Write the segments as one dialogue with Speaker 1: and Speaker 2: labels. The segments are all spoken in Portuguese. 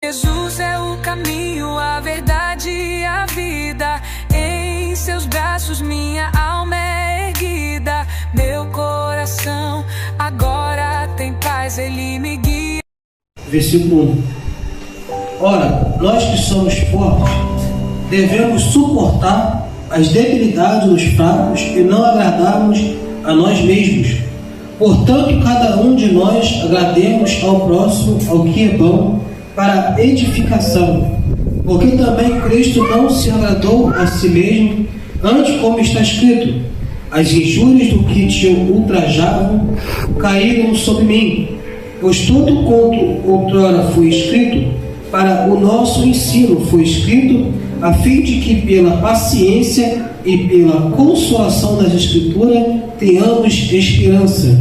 Speaker 1: Jesus é o caminho, a verdade e a vida. Em seus braços minha alma é erguida. Meu coração agora tem paz, Ele me guia.
Speaker 2: Versículo 1. Ora, nós que somos fortes, devemos suportar as debilidades dos fracos e não agradarmos a nós mesmos. Portanto, cada um de nós agrademos ao próximo ao que é bom para edificação. Porque também Cristo não se agradou a si mesmo, antes, como está escrito, as injúrias do que te ultrajavam caíram sobre mim. Pois tudo quanto outrora foi escrito, para o nosso ensino foi escrito, a fim de que pela paciência e pela consolação das Escrituras tenhamos esperança.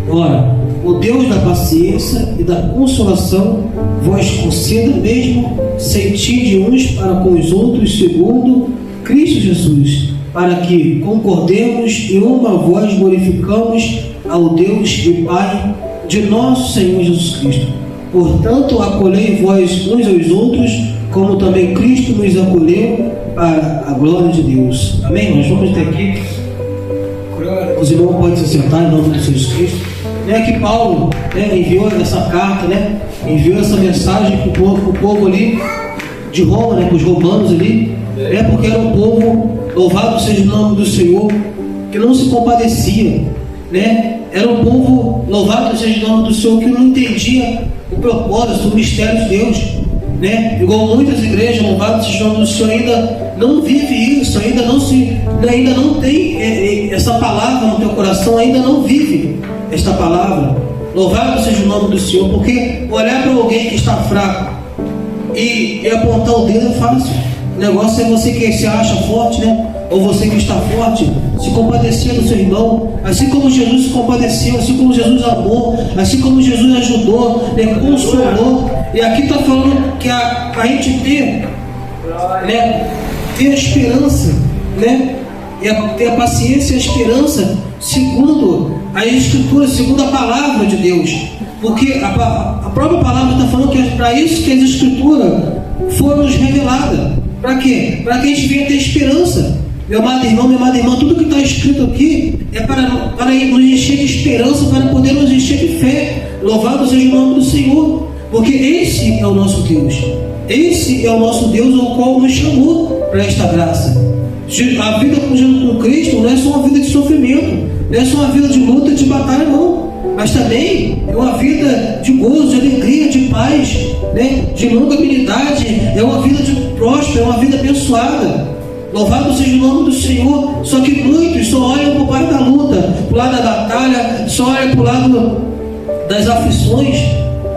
Speaker 2: Ora, o Deus da paciência e da consolação vos conceda mesmo sentide uns para com os outros segundo Cristo Jesus, para que concordemos em uma voz glorificamos ao Deus e Pai de nosso Senhor Jesus Cristo. Portanto, acolhei vós uns aos outros, como também Cristo nos acolheu para a glória de Deus. Amém? Nós vamos até aqui. Os irmãos podem se sentar em nome de Jesus Cristo. Que Paulo enviou essa carta, enviou essa mensagem para o povo ali de Roma, para os romanos ali, porque era um povo, louvado seja o nome do Senhor, que não se compadecia, era um povo, louvado seja o nome do Senhor, que não entendia o propósito, o mistério de Deus, igual muitas igrejas, louvado seja o nome do Senhor, ainda não vive isso, ainda não tem essa palavra no teu coração, ainda não vive esta palavra. Louvado seja o nome do Senhor, porque olhar para alguém que está fraco e apontar o dedo é fácil. O negócio é você que se acha forte, ou você que está forte, se compadecer do seu irmão, assim como Jesus se compadeceu, assim como Jesus amou, assim como Jesus ajudou, consolou. E aqui está falando que a gente ter a esperança, ter a paciência e a esperança segundo as Escrituras, segundo a palavra de Deus, porque a própria palavra está falando que é para isso que as Escrituras foram nos reveladas. Para quê? Para que a gente venha ter esperança. Meu amado irmão, minha amada irmã, tudo que está escrito aqui é para nos encher de esperança, para poder nos encher de fé. Louvado seja o nome do Senhor, porque esse é o nosso Deus, esse é o nosso Deus ao qual nos chamou para esta graça. A vida com Cristo não é só uma vida de sofrimento, não é só uma vida de luta, de batalha, não, mas também é uma vida de gozo, de alegria, de paz, de longanimidade, é uma vida de próspera, é uma vida abençoada. Louvado seja o nome do Senhor. Só que muitos só olham para o lado da luta, para o lado da batalha, só olham para o lado das aflições.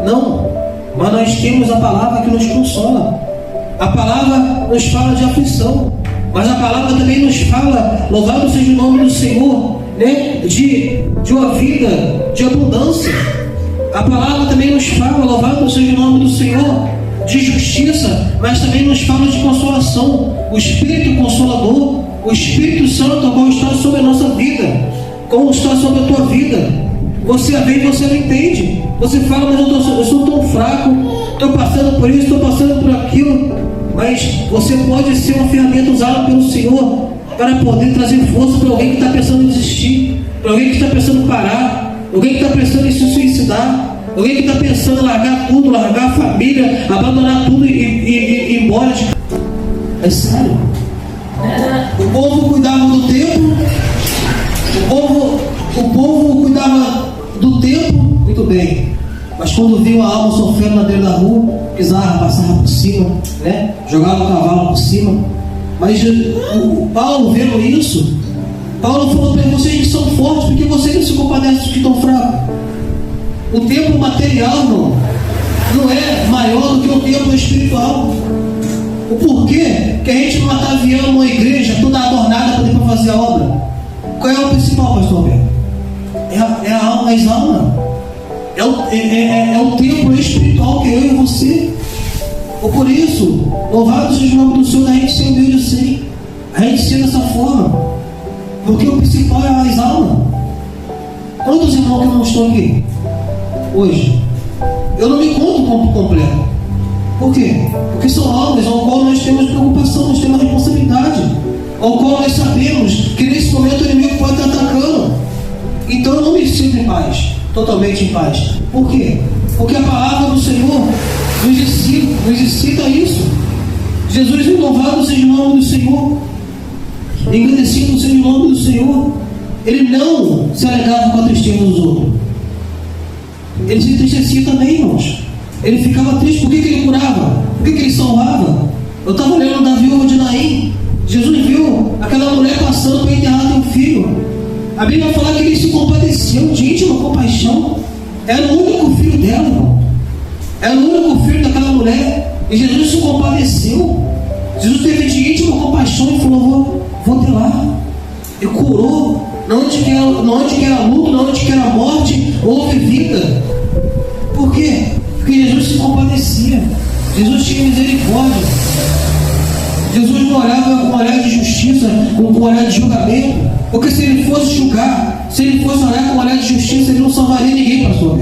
Speaker 2: Não, mas nós temos a palavra que nos consola. A palavra nos fala de aflição, mas a palavra também nos fala, louvado seja o nome do Senhor, de uma vida de abundância. A palavra também nos fala, louvado seja o nome do Senhor, de justiça, mas também nos fala de consolação. O Espírito Consolador, o Espírito Santo, qual está sobre a nossa vida, como está sobre a tua vida. Você vê e você não entende. Você fala, mas eu sou tão fraco, estou passando por isso, estou passando por aquilo. Mas você pode ser uma ferramenta usada pelo Senhor para poder trazer força para alguém que está pensando em desistir, para alguém que está pensando em parar, alguém que está pensando em se suicidar, alguém que está pensando em largar tudo, largar a família, abandonar tudo e ir embora de... É sério. O povo cuidava do tempo, o povo cuidava do tempo, muito bem. Mas quando viu a alma sofrendo na beira da rua, pisava, passava por cima, jogava o cavalo por cima. Mas o Paulo vendo isso, Paulo falou para vocês que são fortes, porque vocês não se compadecem dos que estão fracos. O tempo material não é maior do que o tempo espiritual. O porquê que a gente não ataviando uma igreja toda adornada para poder fazer a obra? Qual é o principal, pastor Alberto? É a alma, as almas. É o templo espiritual que eu e você. Por isso, louvado seja o nome do Senhor, a gente ser humilde assim, a gente ser dessa forma, porque o principal é as almas. Quantos irmãos que não estão aqui hoje? Eu não me conto como completo. Por quê? Porque são almas ao qual nós temos preocupação, nós temos responsabilidade, ao qual nós sabemos que nesse momento o inimigo pode estar atacando. Então eu não me sinto em paz, totalmente em paz. Por quê? Porque a palavra do Senhor nos incita a isso. Jesus, louvado seja o nome do Senhor, engrandecido seja o nome do Senhor. Ele não se alegrava com a tristeza dos outros. Ele se entristecia também, irmãos. Ele ficava triste. Por que ele curava? Por que ele salvava? Eu estava lendo da viúva de Naim. Jesus viu aquela mulher passando para enterrar teu filho. A Bíblia fala que ele se compadeceu de íntima compaixão. Era o único filho dela, irmão. Era o único filho daquela mulher. E Jesus se compadeceu. Jesus teve de íntima compaixão e falou: vou ter lá. E curou. Não onde que era luto, não onde que era morte, houve vida. Por quê? Porque Jesus se compadecia. Jesus tinha misericórdia. Jesus não olhava com olhar de justiça, com olhar de julgamento. Porque se ele fosse julgar, se ele fosse olhar com olhar de justiça, ele não salvaria ninguém, pastor.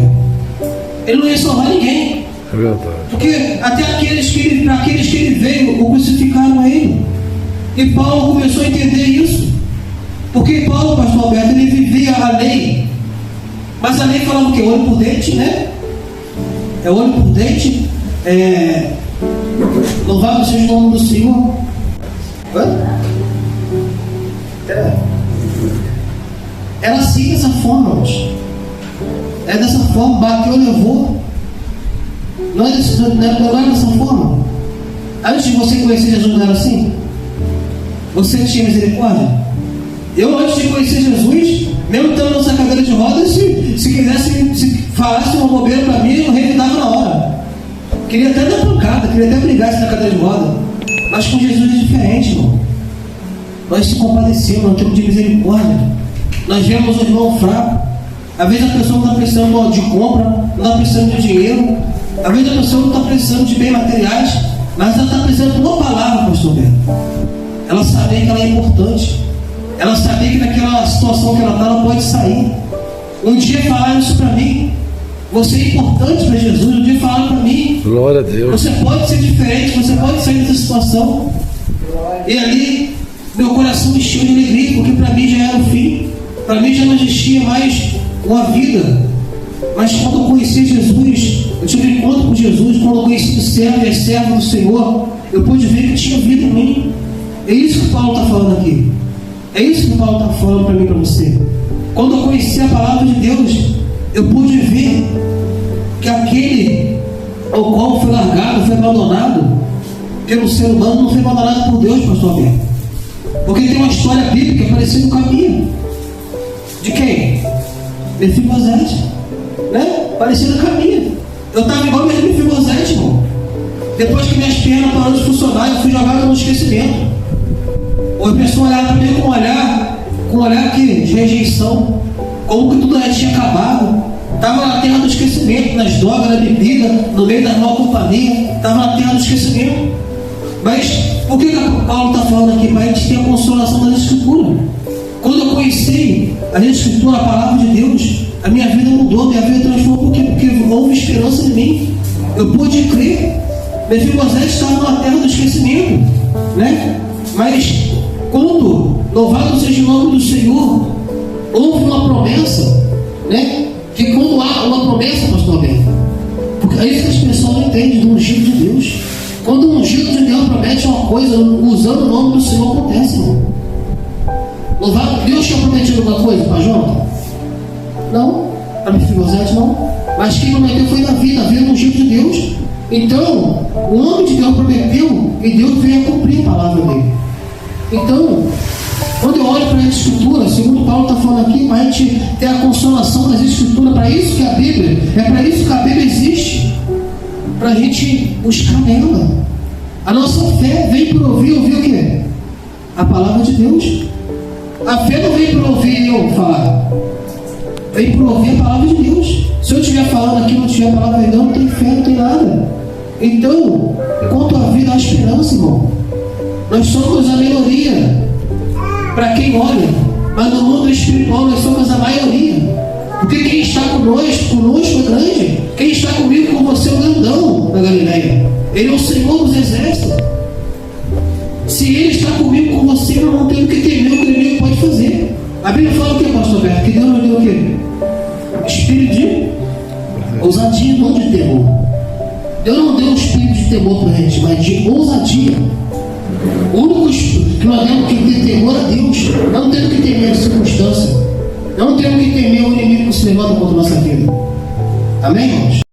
Speaker 2: Ele não ia salvar ninguém.
Speaker 3: É verdade.
Speaker 2: Porque até para aqueles que ele veio, o crucificaram a ele. E Paulo começou a entender isso. Porque Paulo, pastor Alberto, ele vivia a lei. Mas a lei falava o quê? Olho por dente, né? É olho por dente. Louvado seja o nome do Senhor. Era assim, dessa forma, irmãos. É dessa forma, bateu, levou. Não é dessa forma. Antes de você conhecer Jesus, não era assim? Você tinha misericórdia? Eu, antes de conhecer Jesus, mesmo estando nessa cadeira de rodas, se quisesse, se falasse uma bobeira para mim, eu revidava na hora. Queria até dar pancada, queria até brigar na cadeira de roda. Mas com Jesus é diferente, irmão. Nós se compadecemos, nós temos de misericórdia. Nós vemos o irmão fraco. Às vezes a pessoa não está precisando de compra, não está precisando de dinheiro. Às vezes a pessoa não está precisando de bens materiais, mas ela está precisando de uma palavra, pastor Beto. Ela sabe que ela é importante. Ela sabia que naquela situação que ela está, ela pode sair. Um dia falaram isso para mim: você é importante para Jesus. Um dia falaram para mim:
Speaker 3: glória a Deus.
Speaker 2: Você pode ser diferente, você pode sair dessa situação. E ali, meu coração encheu de alegria, porque para mim já era o fim. Para mim já não existia mais uma vida. Mas quando eu conheci Jesus, eu tive um encontro com Jesus. Quando eu conheci o servo e a serva do Senhor, eu pude ver que tinha vida em mim. É isso que Paulo está falando aqui. É isso que Paulo está falando para mim e para você. Quando eu conheci a palavra de Deus, eu pude ver que aquele ao qual foi largado, foi abandonado pelo ser humano, não foi abandonado por Deus, pastor Alberto. Porque tem uma história bíblica parecida com a minha. De quem? Mefibosete, né? Parecida com a minha. Eu estava igual mesmo Mefibosete, irmão. Depois que minhas pernas pararam de funcionar, eu fui jogado no esquecimento. Ou a pessoa olhava para mim com um olhar de rejeição, como que tudo já tinha acabado. Estava na terra do esquecimento, nas drogas, na bebida, no meio da mal companhia. Estava na terra do esquecimento. Mas por que Paulo está falando aqui? Para a gente ter a consolação das Escrituras. Quando eu conheci a Escritura, a palavra de Deus, a minha vida mudou, minha vida transformou, porque houve esperança em mim. Eu pude crer. Mefibosete estava na terra do esquecimento, né? Mas quando, louvado seja o nome do Senhor, houve uma promessa, né? Que quando há uma promessa, pastor Alberto, porque é isso que as pessoas não entendem do ungido de Deus. Quando o ungido de Deus promete uma coisa, usando o nome do Senhor, acontece, irmão. Louvado, Deus tinha prometido alguma coisa para Jonathan? Não. Para Mefibosete, não. Mas quem prometeu foi Davi era o ungido de Deus. Então, o homem de Deus prometeu e Deus veio a cumprir a palavra dele. Então, quando eu olho para a Escritura, segundo Paulo está falando aqui, para a gente ter a consolação das Escrituras, para isso que a Bíblia, é para isso que a Bíblia existe, para a gente buscar nela. A nossa fé vem para ouvir o quê? A palavra de Deus. A fé não vem para ouvir eu falar, vem para ouvir a palavra de Deus. Se eu estiver falando aqui, não tiver a palavra de Deus, não tem fé, não tem nada. Então, enquanto a vida há esperança, irmão. Nós somos a minoria para quem olha, mas no mundo espiritual nós somos a maioria. Porque quem está conosco é grande. Quem está comigo com você é o grandão da Galileia. Ele é o Senhor dos exércitos. Se Ele está comigo com você, nós não temos que temer o que Ele pode fazer. A Bíblia fala o que, pastor Beto? Que Deus nos deu o quê? Espírito de ousadia, não de temor. Deus não deu um espírito de temor para a gente, mas de ousadia. O único que nós temos que ter temor a Deus. Não temos que temer a circunstância. Não temos que temer o inimigo que se levanta contra a nossa vida. Amém, irmãos?